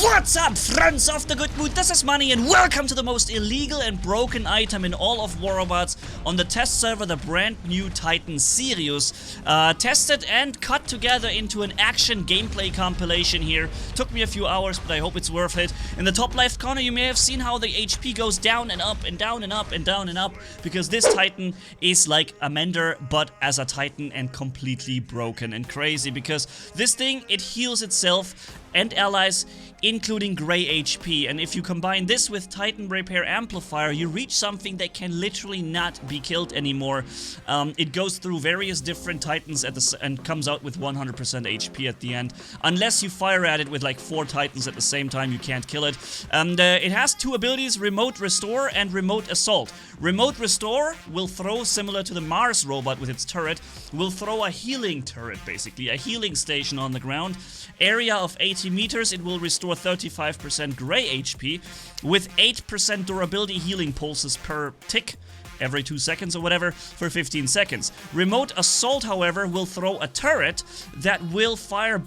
What's up, friends of the good mood? This is Manni and welcome to the most illegal and broken item in all of War Robots on the test server, the brand new Titan Sirius. Tested and cut together into an action gameplay compilation here. Took me a few hours, but I hope it's worth it. In the top left corner, you may have seen how the HP goes down and up and down and up and down and up, because this Titan is like a Mender, but as a Titan and completely broken and crazy, because this thing, it heals itself and allies, including gray HP, and if you combine this with Titan Repair Amplifier, you reach something that can literally not be killed anymore. It goes through various different Titans and comes out with 100% HP at the end. Unless you fire at it with like 4 Titans at the same time, you can't kill it. It has 2 abilities, Remote Restore and Remote Assault. Remote Restore will throw, similar to the Mars robot with its turret, will throw a healing turret, basically, a healing station on the ground. Area of 80 meters, it will restore 35% gray HP with 8% durability healing pulses per tick, every 2 seconds or whatever, for 15 seconds. Remote Assault, however, will throw a turret that will fire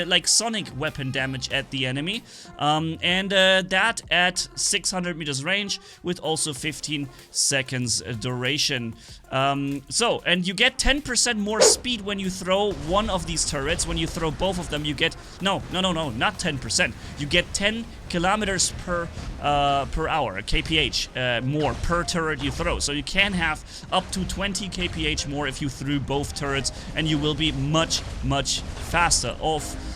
like sonic weapon damage at the enemy, and that at 600 meters range with also 15 seconds duration. And you get 10% more speed when you throw one of these turrets. When you throw both of them, you get, no, not 10%. You get 10 kilometers per hour, kph, more per turret you throw. So you can have up to 20 kph more if you threw both turrets, and you will be much, much faster,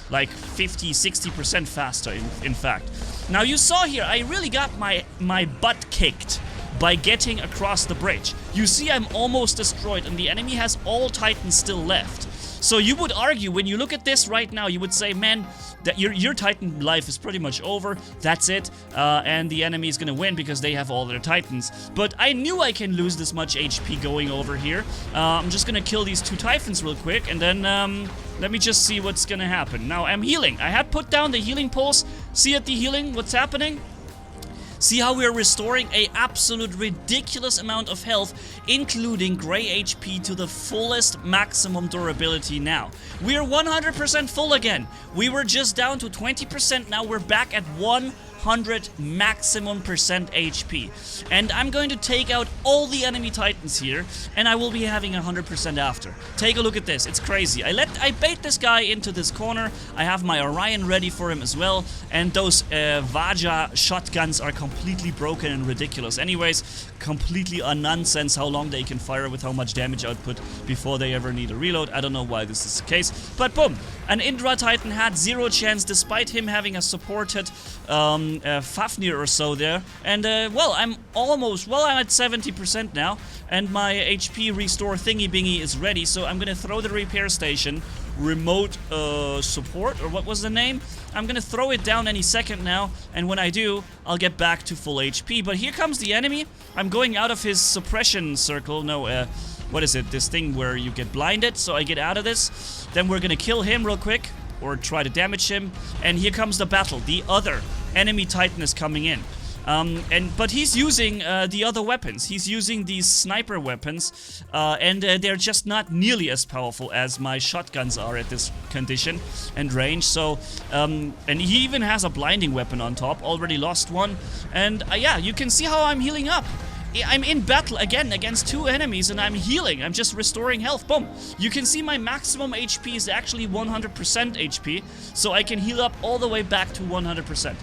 like 50-60% faster in fact. Now you saw here, I really got my butt kicked by getting across the bridge. You see, I'm almost destroyed and the enemy has all Titans still left. So you would argue, when you look at this right now, you would say, man, that your Titan life is pretty much over, that's it, and the enemy is gonna win because they have all their Titans. But I knew I can lose this much HP going over here. I'm just gonna kill these 2 Typhons real quick, and then let me just see what's gonna happen. Now, I'm healing. I have put down the healing pulse. See at the healing what's happening? See how we're restoring a absolute ridiculous amount of health, including gray HP to the fullest maximum durability now. We're 100% full again. We were just down to 20%, now we're back at 100 maximum percent HP. And I'm going to take out all the enemy Titans here, and I will be having 100% after. Take a look at this, it's crazy. I bait this guy into this corner, I have my Orion ready for him as well, and those Vajra shotguns are completely broken and ridiculous. Anyways, completely a nonsense how long they can fire with how much damage output before they ever need a reload. I don't know why this is the case, but boom! An Indra Titan had 0 chance despite him having a supported Fafnir or so there, and well, I'm at 70% now, and my HP restore thingy bingy is ready, so I'm gonna throw the repair station, remote support, or what was the name? I'm gonna throw it down any second now, and when I do, I'll get back to full HP. But here comes the enemy. I'm going out of his suppression circle. No, what is it? This thing where you get blinded, so I get out of this. Then we're gonna kill him real quick, or try to damage him, and here comes the battle. The other enemy Titan is coming in. But he's using the other weapons. He's using these sniper weapons, and they're just not nearly as powerful as my shotguns are at this condition and range. So, and he even has a blinding weapon on top. Already lost one, and yeah, you can see how I'm healing up. I'm in battle again against 2 enemies and I'm healing. I'm just restoring health. Boom. You can see my maximum HP is actually 100% HP, so I can heal up all the way back to 100%.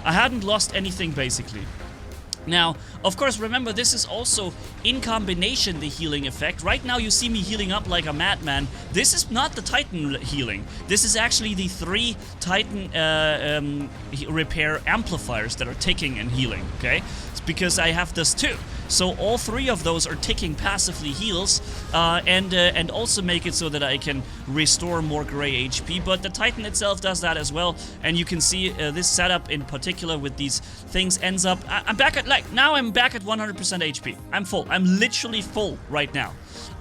I hadn't lost anything basically. Now, of course, remember, this is also in combination the healing effect. Right now you see me healing up like a madman. This is not the Titan healing. This is actually the 3 Titan repair amplifiers that are ticking and healing, okay? It's because I have this too. So all 3 of those are ticking passively heals, and also make it so that I can restore more gray HP. But the Titan itself does that as well, and you can see this setup in particular with these things ends up. I'm back at now I'm back at 100% HP. I'm full. I'm literally full right now.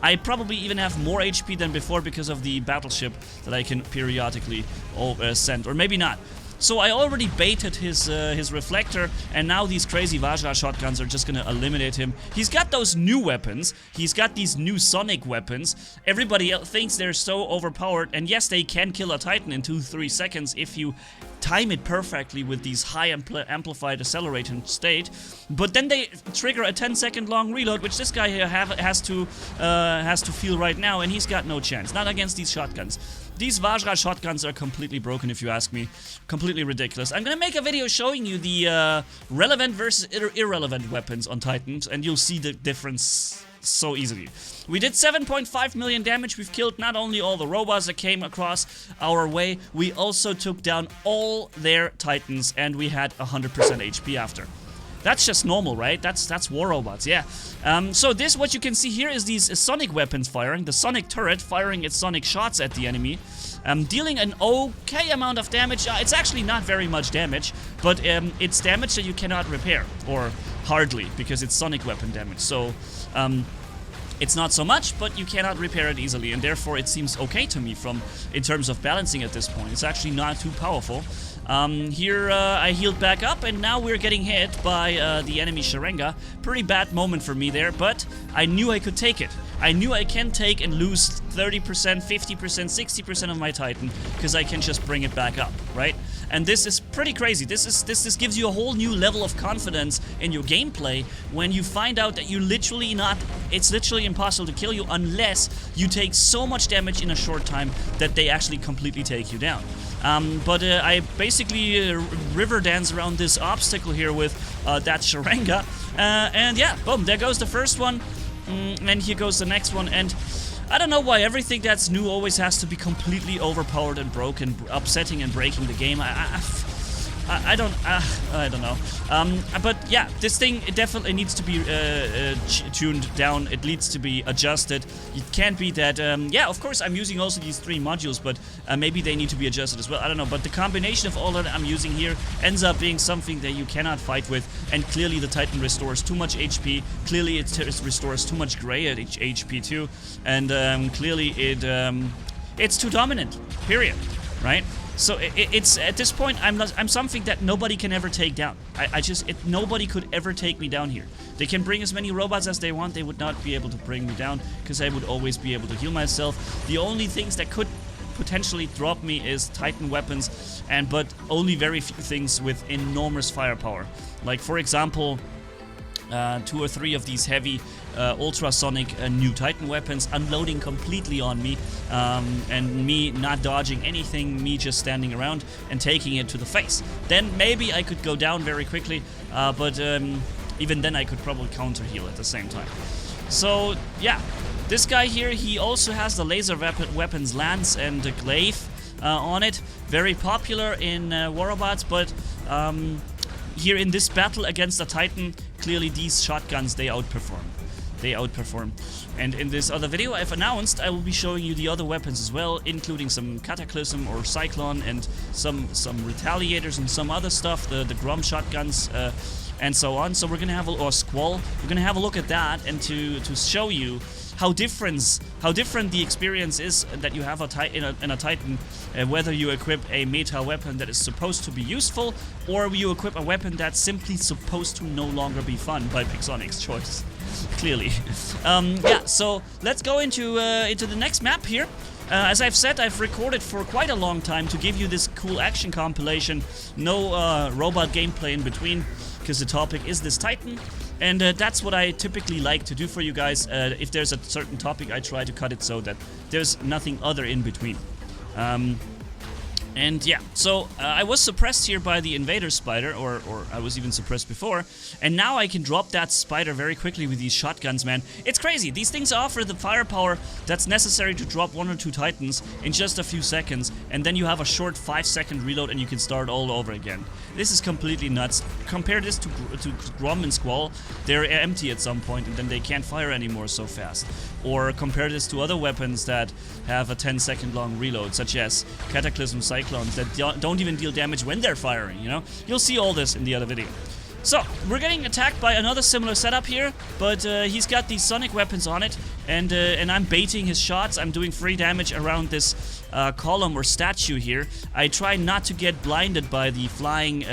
I probably even have more HP than before because of the battleship that I can periodically send, or maybe not. So I already baited his reflector, and now these crazy Vajra shotguns are just gonna eliminate him. He's got those new weapons. He's got these new sonic weapons. Everybody else thinks they're so overpowered, and yes, they can kill a Titan in 2-3 seconds if you time it perfectly with these high amplified accelerating state, but then they trigger a 10-second long reload, which this guy here has to feel right now, and he's got no chance. Not against these shotguns. These Vajra shotguns are completely broken, if you ask me. Completely ridiculous. I'm gonna make a video showing you the relevant versus irrelevant weapons on Titans, and you'll see the difference so easily. We did 7.5 million damage. We've killed not only all the robots that came across our way, we also took down all their Titans, and we had 100% HP after. That's just normal, right? That's war robots, yeah. So this, what you can see here, is these sonic weapons firing. The sonic turret firing its sonic shots at the enemy. Dealing an okay amount of damage. It's actually not very much damage, but it's damage that you cannot repair. Or hardly, because it's sonic weapon damage. So, it's not so much, but you cannot repair it easily, and therefore it seems okay to me in terms of balancing at this point. It's actually not too powerful. Here I healed back up, and now we're getting hit by the enemy Sharenga. Pretty bad moment for me there, but I knew I could take it. I knew I can take and lose 30%, 50%, 60% of my Titan, because I can just bring it back up, right? And this is pretty crazy. This gives you a whole new level of confidence in your gameplay when you find out that it's literally impossible to kill you unless you take so much damage in a short time that they actually completely take you down. But I basically river dance around this obstacle here with that Sharenga, and yeah, boom, there goes the first one, and here goes the next one, and I don't know why everything that's new always has to be completely overpowered and broken, upsetting and breaking the game. I don't know. But yeah, this thing, it definitely needs to be tuned down. It needs to be adjusted. It can't be that, yeah, of course I'm using also these 3 modules, but maybe they need to be adjusted as well. I don't know, but the combination of all that I'm using here ends up being something that you cannot fight with, and clearly the Titan restores too much HP. Clearly it restores too much gray at HP too, and clearly it's too dominant, period, right? So it's at this point I'm something that nobody can ever take down. Nobody could ever take me down here. They can bring as many robots as they want. They would not be able to bring me down because I would always be able to heal myself. The only things that could potentially drop me is Titan weapons, but only very few things with enormous firepower. Like for example, 2 or 3 of these heavy ultrasonic new Titan weapons unloading completely on me, and me not dodging anything, me just standing around and taking it to the face. Then maybe I could go down very quickly, but even then I could probably counter heal at the same time. So yeah, this guy here, he also has the laser weapons Lance and the Glaive on it. Very popular in war robots, but here in this battle against the Titan, clearly these shotguns, they outperform. And in this other video I've announced, I will be showing you the other weapons as well, including some Cataclysm or Cyclone and some Retaliators and some other stuff, the Grom shotguns and so on. So we're gonna have or Squall. We're gonna have a look at that and to show you how different the experience is that you have in a Titan, whether you equip a meta weapon that is supposed to be useful, or you equip a weapon that's simply supposed to no longer be fun by Pixonic's choice. Clearly. Yeah, so let's go into the next map here. As I've said, I've recorded for quite a long time to give you this cool action compilation. No robot gameplay in between, because the topic is this Titan. And that's what I typically like to do for you guys. If there's a certain topic, I try to cut it so that there's nothing other in between. And yeah, so I was suppressed here by the Invader Spider, or I was even suppressed before, and now I can drop that Spider very quickly with these shotguns, man. It's crazy. These things offer the firepower that's necessary to drop 1 or 2 Titans in just a few seconds, and then you have a short 5-second reload and you can start all over again. This is completely nuts. Compare this to Grom and Squall. They're empty at some point and then they can't fire anymore so fast. Or compare this to other weapons that have a 10-second long reload, such as Cataclysm Cyclones that don't even deal damage when they're firing, you know? You'll see all this in the other video. So, we're getting attacked by another similar setup here, but he's got these sonic weapons on it, and I'm baiting his shots. I'm doing free damage around this column or statue here. I try not to get blinded by the flying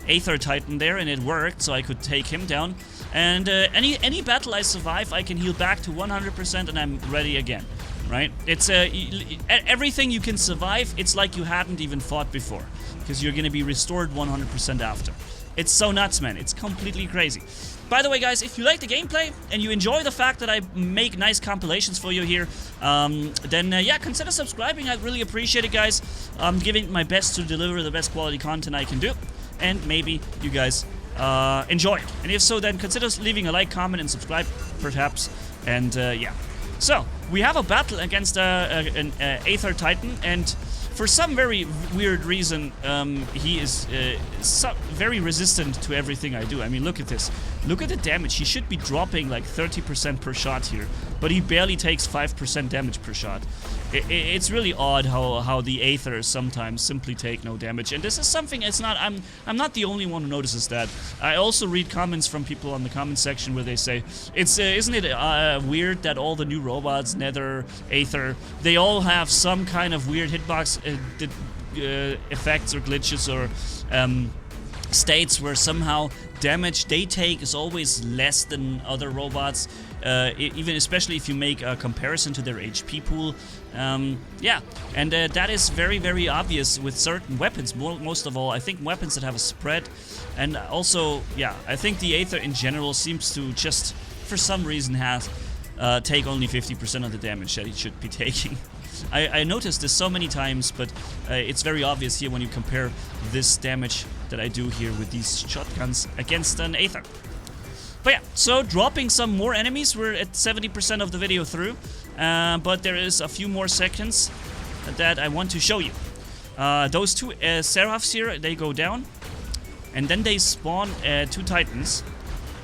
Aether Titan there, and it worked, so I could take him down. And any battle I survive, I can heal back to 100% and I'm ready again, right? It's everything you can survive, it's like you hadn't even fought before, because you're going to be restored 100% after. It's so nuts, man. It's completely crazy. By the way, guys, if you like the gameplay and you enjoy the fact that I make nice compilations for you here, then yeah, consider subscribing. I'd really appreciate it, guys. I'm giving my best to deliver the best quality content I can do, and maybe you guys enjoy it. And if so, then consider leaving a like, comment, and subscribe, perhaps. And yeah. So, we have a battle against an Aether Titan, and for some very weird reason, he is very resistant to everything I do. I mean, look at this. Look at the damage. He should be dropping like 30% per shot here, but he barely takes 5% damage per shot. It's really odd how the Aethers sometimes simply take no damage, and this is something. It's not. I'm not the only one who notices that. I also read comments from people on the comment section where they say, "It's isn't it weird that all the new robots, Nether, Aether, they all have some kind of weird hitbox effects or glitches or states where somehow damage they take is always less than other robots, even especially if you make a comparison to their HP pool." Yeah, and that is very, very obvious with certain weapons. Most of all, I think weapons that have a spread, and also, yeah, I think the Aether in general seems to just, for some reason, take only 50% of the damage that he should be taking. I noticed this so many times, but it's very obvious here when you compare this damage that I do here with these shotguns against an Aether. But yeah, so dropping some more enemies. We're at 70% of the video through, but there is a few more seconds that I want to show you. Those two Seraphs here, they go down, and then they spawn 2 Titans,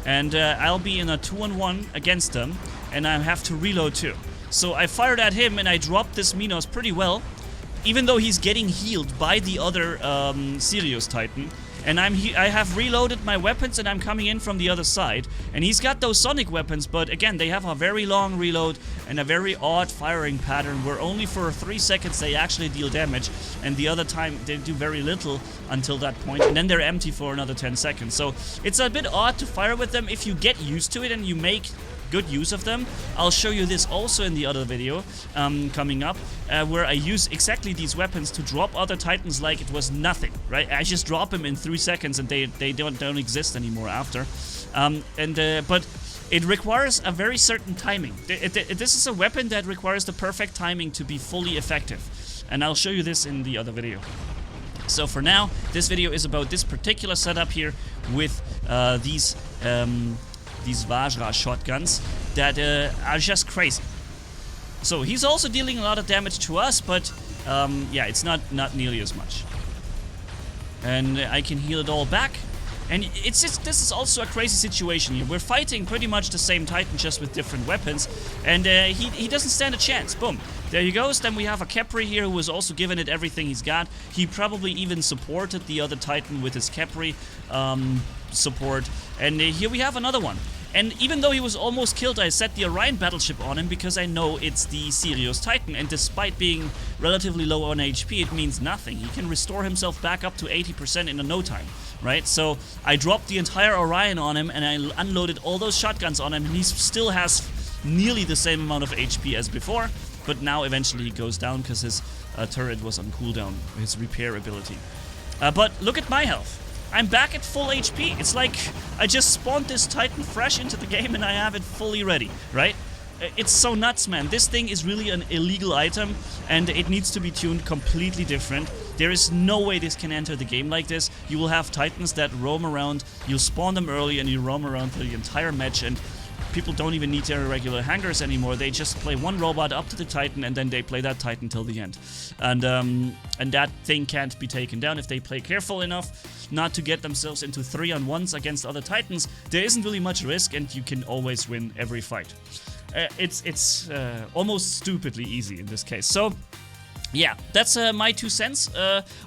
and I'll be in a 2-on-1 against them, and I have to reload too. So I fired at him and I dropped this Minos pretty well, even though he's getting healed by the other Sirius Titan. And I have reloaded my weapons and I'm coming in from the other side. And he's got those sonic weapons, but again, they have a very long reload and a very odd firing pattern where only for 3 seconds they actually deal damage, and the other time they do very little until that point, and then they're empty for another 10 seconds. So it's a bit odd to fire with them. If you get used to it and you make good use of them, I'll show you this also in the other video coming up, where I use exactly these weapons to drop other Titans like it was nothing, right? I just drop them in 3 seconds and they don't exist anymore after. But it requires a very certain timing. This is a weapon that requires the perfect timing to be fully effective, and I'll show you this in the other video. So for now, this video is about this particular setup here with these Vajra shotguns that are just crazy. So he's also dealing a lot of damage to us, but yeah, it's not nearly as much. And I can heal it all back. And it's just, this is also a crazy situation here. We're fighting pretty much the same Titan, just with different weapons, and he doesn't stand a chance. Boom. There he goes. Then we have a Capri here who was also given it everything he's got. He probably even supported the other Titan with his Capri support. And here we have another one. And even though he was almost killed, I set the Orion battleship on him because I know it's the Sirius Titan, and despite being relatively low on HP, it means nothing. He can restore himself back up to 80% in no time, right? So I dropped the entire Orion on him and I unloaded all those shotguns on him, and he still has nearly the same amount of HP as before, but now eventually he goes down because his turret was on cooldown, his repair ability. But look at my health. I'm back at full HP. It's like I just spawned this Titan fresh into the game and I have it fully ready, right? It's so nuts, man. This thing is really an illegal item and it needs to be tuned completely different. There is no way this can enter the game like this. You will have Titans that roam around, you spawn them early and you roam around for the entire match, and people don't even need their regular hangers anymore. They just play one robot up to the Titan and then they play that Titan till the end. And that thing can't be taken down if they play careful enough not to get themselves into 3-on-1s against other Titans. There isn't really much risk and you can always win every fight. It's almost stupidly easy in this case. So yeah, that's my 2 cents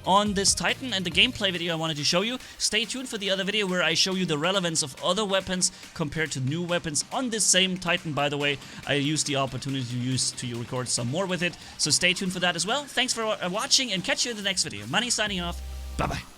on this Titan and the gameplay video I wanted to show you. Stay tuned for the other video where I show you the relevance of other weapons compared to new weapons on this same Titan, by the way. I used the opportunity to record some more with it, so stay tuned for that as well. Thanks for watching and catch you in the next video. Manni signing off. Bye-bye.